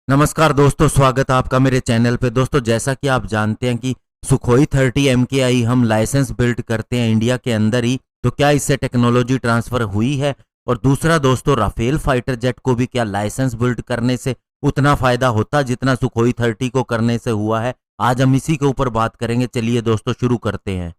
नमस्कार दोस्तों, स्वागत है आपका मेरे चैनल पे। दोस्तों, जैसा कि आप जानते हैं कि सुखोई 30 MKI हम लाइसेंस बिल्ड करते हैं इंडिया के अंदर ही, तो क्या इससे टेक्नोलॉजी ट्रांसफर हुई है? और दूसरा दोस्तों, राफेल फाइटर जेट को भी क्या लाइसेंस बिल्ड करने से उतना फायदा होता जितना सुखोई 30 को करने से हुआ है? आज हम इसी के ऊपर बात करेंगे। चलिए दोस्तों, शुरू करते हैं।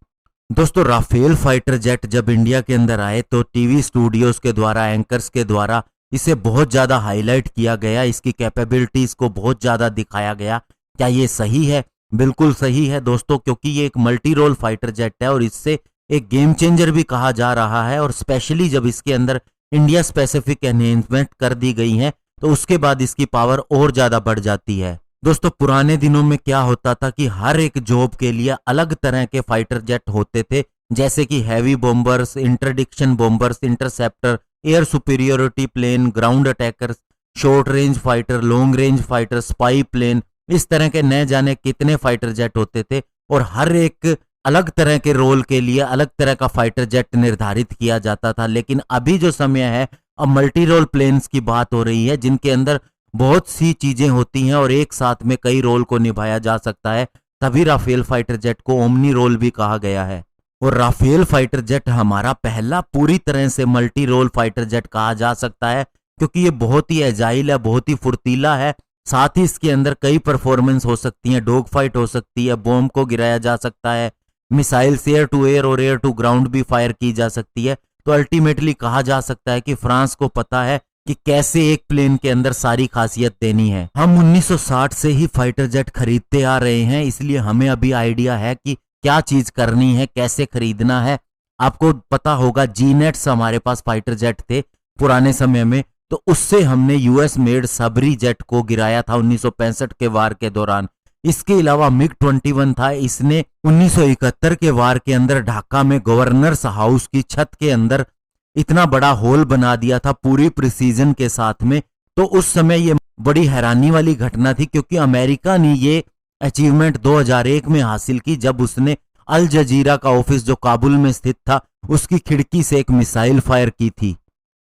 दोस्तों, राफेल फाइटर जेट जब इंडिया के अंदर आए तो टीवी स्टूडियोज के द्वारा, एंकर्स के द्वारा इसे बहुत ज़्यादा हाईलाइट किया गया, इसकी कैपेबिलिटीज़ को बहुत ज़्यादा दिखाया गया। क्या ये सही है? बिल्कुल सही है दोस्तों, क्योंकि ये एक मल्टी रोल फाइटर जेट है और इससे एक गेम चेंजर भी कहा जा रहा है। और स्पेशली जब इसके अंदर इंडिया स्पेसिफिक एनहेंसमेंट कर दी गई है तो उसके बाद इसकी पावर और ज़्यादा बढ़ जाती है। दोस्तों, पुराने दिनों में क्या होता था कि हर एक जॉब के लिए अलग तरह के फाइटर जेट होते थे, जैसे कि heavy bombers, interdiction bombers, interceptor, air superiority plane, ground attackers, short range fighter, long range fighter, spy plane, इस तरह के न जाने कितने फाइटर जेट होते थे और हर एक अलग तरह के रोल के लिए अलग तरह का फाइटर जेट निर्धारित किया जाता था। लेकिन अभी जो समय है, अब मल्टी रोल प्लेन्स की बात हो रही है, जिनके अंदर बहुत सी चीजें होती हैं और एक साथ में कई रोल को निभाया जा सकता है। तभी राफेल फाइटर जेट को ओमनी रोल भी कहा गया है। और राफेल फाइटर जेट हमारा पहला पूरी तरह से मल्टी रोल फाइटर जेट कहा जा सकता है, क्योंकि ये बहुत ही एजाइल है, बहुत ही फुर्तीला है। साथ ही इसके अंदर कई परफॉर्मेंस हो सकती हैं, डॉग फाइट हो सकती है, बॉम्ब को गिराया जा सकता है, मिसाइल्स एयर टू एयर और एयर टू ग्राउंड भी फायर की जा सकती है। तो अल्टीमेटली कहा जा सकता है कि फ्रांस को पता है कि कैसे एक प्लेन के अंदर सारी खासियत देनी है। हम 1960 से ही फाइटर जेट खरीदते आ रहे हैं, इसलिए हमें अभी आइडिया है कि क्या चीज करनी है, कैसे खरीदना है। आपको पता होगा जीनेट्स हमारे पास फाइटर जेट थे पुराने समय में, तो उससे हमने यूएस मेड सबरी जेट को गिराया था 1965 के वार के दौरान। इसके अलावा मिग 21 था, इसने 1971 के वार के अंदर ढाका में गवर्नर्स हाउस की छत के अंदर इतना बड़ा होल बना दिया था पूरी प्रिसीजन के साथ में। तो उस समय ये बड़ी हैरानी वाली घटना थी, क्योंकि अमेरिका ने ये अचीवमेंट 2001 में हासिल की, जब उसने अल जजीरा का ऑफिस जो काबुल में स्थित था उसकी खिड़की से एक मिसाइल फायर की थी।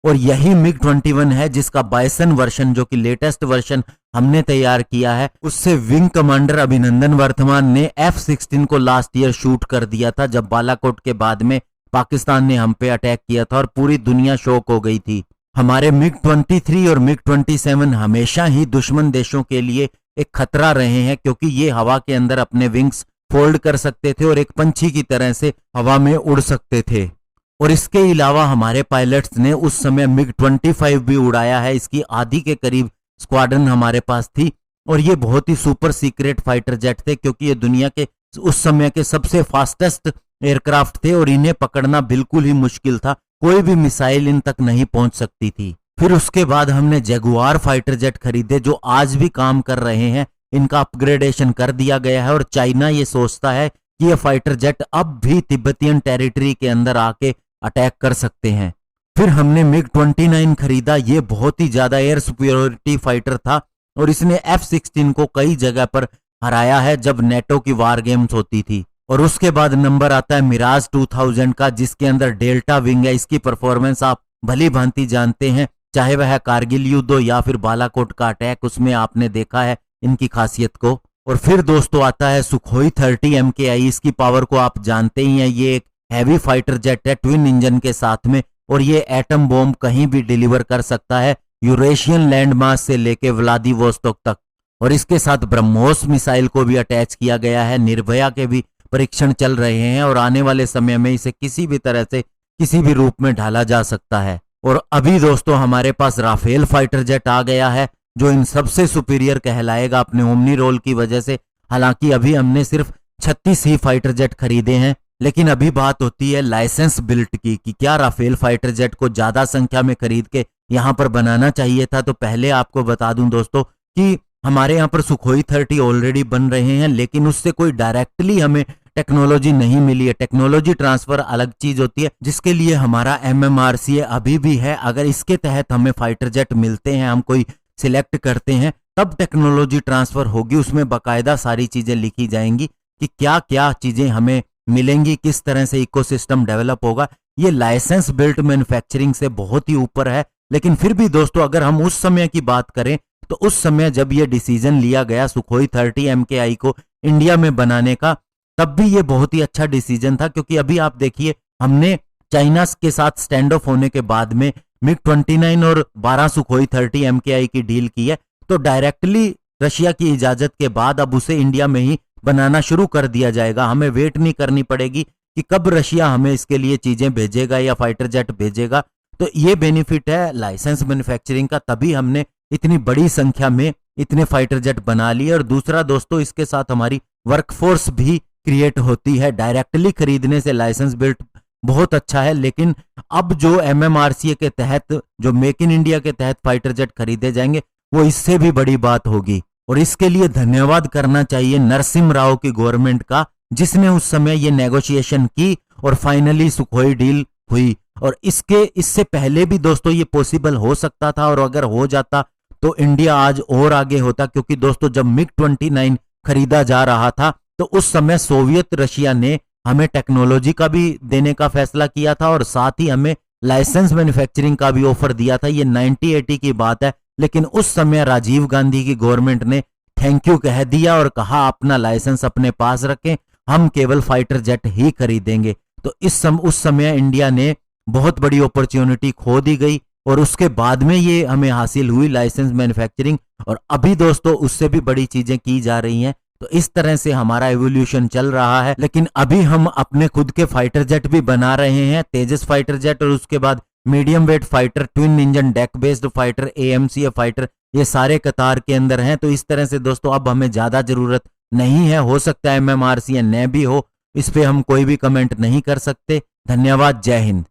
और यही मिग 21 है जिसका बाइसन वर्जन, जो कि लेटेस्ट वर्जन हमने तैयार किया है, उससे विंग कमांडर अभिनंदन वर्धमान ने F-16 को लास्ट ईयर शूट कर दिया था, जब बालाकोट के बाद में पाकिस्तान ने हम पे अटैक किया था और पूरी दुनिया शॉक हो गई थी। हमारे मिग 23 और मिग 27 हमेशा ही दुश्मन देशों के लिए एक खतरा रहे हैं, क्योंकि ये हवा के अंदर अपने विंग्स फोल्ड कर सकते थे और एक पंछी की तरह से हवा में उड़ सकते थे। और इसके अलावा हमारे पायलट्स ने उस समय मिग 25 भी उड़ाया है। इसकी आधी के करीब स्क्वाड्रन हमारे पास थी और ये बहुत ही सुपर सीक्रेट फाइटर जेट थे, क्योंकि ये दुनिया के उस समय के सबसे फास्टेस्ट एयरक्राफ्ट थे और इन्हें पकड़ना बिल्कुल ही मुश्किल था। कोई भी मिसाइल इन तक नहीं पहुंच सकती थी। फिर उसके बाद हमने जगुआर फाइटर जेट खरीदे, जो आज भी काम कर रहे हैं। इनका अपग्रेडेशन कर दिया गया है और चाइना ये सोचता है कि ये फाइटर जेट अब भी तिब्बतियन टेरिटरी के अंदर आके अटैक कर सकते हैं। फिर हमने मिग 29 खरीदा। ये बहुत ही ज्यादा एयर सुपीरियोरिटी फाइटर था और इसने F-16 को कई जगह पर हराया है जब नेटो की वार गेम्स होती थी। और उसके बाद नंबर आता है मिराज 2000 का, जिसके अंदर डेल्टा विंग है। इसकी परफॉर्मेंस आप भली भांति जानते हैं, चाहे वह कारगिल युद्ध हो या फिर बालाकोट का अटैक, उसमें आपने देखा है इनकी खासियत को। और फिर दोस्तों आता है सुखोई 30 MKI। इसकी पावर को आप जानते ही हैं, ये एक हैवी फाइटर जेट है ट्विन इंजन के साथ में, और ये एटम बॉम्ब कहीं भी डिलीवर कर सकता है, यूरेशियन लैंडमास से लेके व्लादिवोस्तोक तक। और इसके साथ ब्रह्मोस मिसाइल को भी अटैच किया गया है। निर्भया के भी परीक्षण चल रहे हैं और आने वाले समय में इसे किसी भी तरह से किसी भी रूप में ढाला जा सकता है। और अभी दोस्तों हमारे पास राफेल फाइटर जेट आ गया है, जो इन सबसे सुपीरियर कहलाएगा अपने ओमनी रोल की वजह से। हालांकि अभी हमने सिर्फ 36 ही फाइटर जेट खरीदे हैं, लेकिन अभी बात होती है लाइसेंस बिल्ट की कि क्या राफेल फाइटर जेट को ज्यादा संख्या में खरीद के यहाँ पर बनाना चाहिए था। तो पहले आपको बता दूं दोस्तों कि हमारे यहाँ पर सुखोई 30 ऑलरेडी बन रहे हैं, लेकिन उससे कोई डायरेक्टली हमें टेक्नोलॉजी नहीं मिली है। टेक्नोलॉजी ट्रांसफर अलग चीज होती है, जिसके लिए हमारा MMRCA अभी भी है। अगर इसके तहत हमें फाइटर जेट मिलते हैं, हम कोई सिलेक्ट करते हैं, तब टेक्नोलॉजी ट्रांसफर होगी। उसमें बाकायदा सारी चीजें लिखी जाएंगी कि क्या क्या चीजें हमें मिलेंगी, किस तरह से इकोसिस्टम डेवलप होगा। ये लाइसेंस बिल्ट मैन्युफैक्चरिंग से बहुत ही ऊपर है। लेकिन फिर भी दोस्तों अगर हम उस समय की बात करें तो उस समय जब ये डिसीजन लिया गया सुखोई 30 MKI को इंडिया में बनाने का, तब भी ये बहुत ही अच्छा डिसीजन था, क्योंकि अभी आप देखिए हमने चाइना के साथ स्टैंड ऑफ होने के बाद में मिग 29 और 12 सुखोई 30 MKI की डील की है, तो डायरेक्टली रशिया की इजाजत के बाद अब उसे इंडिया में ही बनाना शुरू कर दिया जाएगा। हमें वेट नहीं करनी पड़ेगी कि कब रशिया हमें इसके लिए चीजें भेजेगा या फाइटर जेट भेजेगा। तो ये बेनिफिट है लाइसेंस मैन्युफैक्चरिंग का, तभी हमने इतनी बड़ी संख्या में इतने फाइटर जेट बना लिए। और दूसरा दोस्तों इसके साथ हमारी वर्कफोर्स भी क्रिएट होती है। डायरेक्टली खरीदने से लाइसेंस बिल्ट बहुत अच्छा है, लेकिन अब जो MMRCA के तहत, जो मेक इन इंडिया के तहत फाइटर जेट खरीदे जाएंगे, वो इससे भी बड़ी बात होगी। और इसके लिए धन्यवाद करना चाहिए नरसिम्हा राव की गवर्नमेंट का, जिसने उस समय ये नेगोशिएशन की और फाइनली सुखोई डील हुई। और इससे पहले भी दोस्तों ये पॉसिबल हो सकता था, और अगर हो जाता तो इंडिया आज और आगे होता, क्योंकि दोस्तों जब मिग 29 खरीदा जा रहा था तो उस समय सोवियत रशिया ने हमें टेक्नोलॉजी का भी देने का फैसला किया था और साथ ही हमें लाइसेंस मैन्युफैक्चरिंग का भी ऑफर दिया था। ये 1980 की बात है, लेकिन उस समय राजीव गांधी की गवर्नमेंट ने थैंक यू कह दिया और कहा अपना लाइसेंस अपने पास रखें, हम केवल फाइटर जेट ही खरीदेंगे। तो उस समय इंडिया ने बहुत बड़ी अपॉर्चुनिटी खो दी गई, और उसके बाद में ये हमें हासिल हुई लाइसेंस मैन्युफैक्चरिंग, और अभी दोस्तों उससे भी बड़ी चीजें की जा रही हैं। तो इस तरह से हमारा एवोल्यूशन चल रहा है। लेकिन अभी हम अपने खुद के फाइटर जेट भी बना रहे हैं, तेजस फाइटर जेट, और उसके बाद medium wait fighter, twin engine deck based fighter, AMCA fighter, ये सारे कतार के अंदर हैं। तो इस तरह से दोस्तों अब हमें ज्यादा जरूरत नहीं है, हो सकता है MMRCA न भी हो, इस पे हम कोई भी कमेंट नहीं कर सकते। धन्यवाद, जय हिंद।